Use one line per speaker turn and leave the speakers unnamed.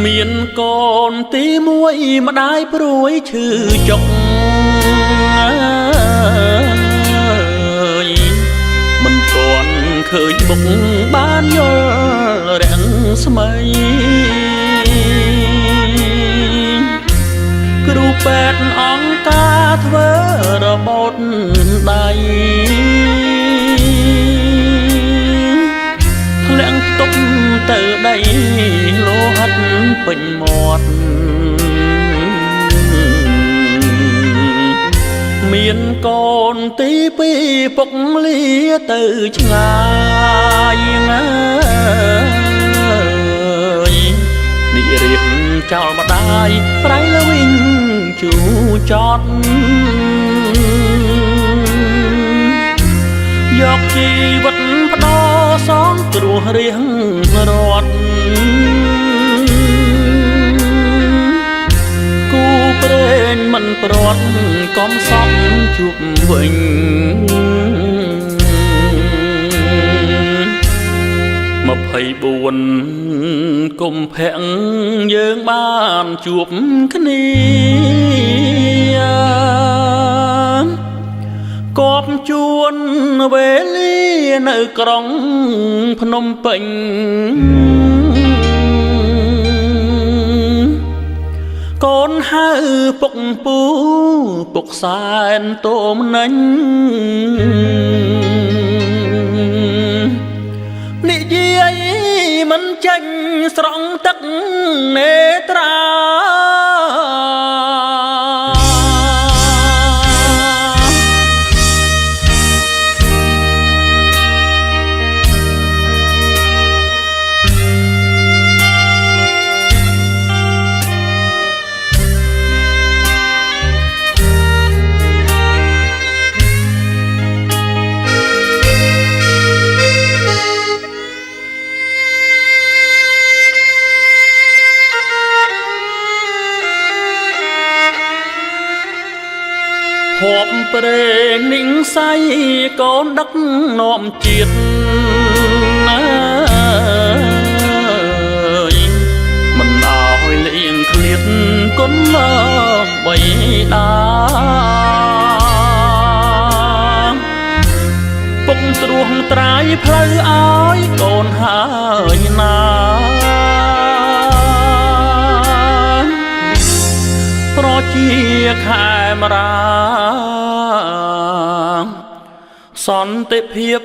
មានកូនទីមួយម្ដាយព្រួយឈឺចុកមិនទាន់ឃើញមុខបានយល់រាំងស្មីគ្រូពេទ្យអង្គការធ្វើរបូតដៃធ្លាក់ទុកទៅដីលោហិតពេញមាត់មានកូនទីពីរពុកលាទៅឆ្ងាយនិរៀបចោលម្ដាយប្រៃលើវិញជូចត់យកជីវិតផ្ដោសងគ្រោះរៀងរត់គូព្រេងមិនព្រាត់កំសត់ជួបវិញ24កុម្ភៈយើងបានជួបគ្នាគប់ជួនវេលានៅក្រុងភ្នំពេញកូនហៅពុកពូពុកសែនតូមណាញ់និយាយមិនចាញ់ស្រង់ទឹកនេត្រាហួបព្រេងនិញសៃកូនដឹកនាំជាតិមិនអោយលៀងឃ្លាតគុណមកបីដាពុកត្រួសត្រាយផ្លូវអោយកូនហើយណាប្រជាខែមរាសន្តិភាព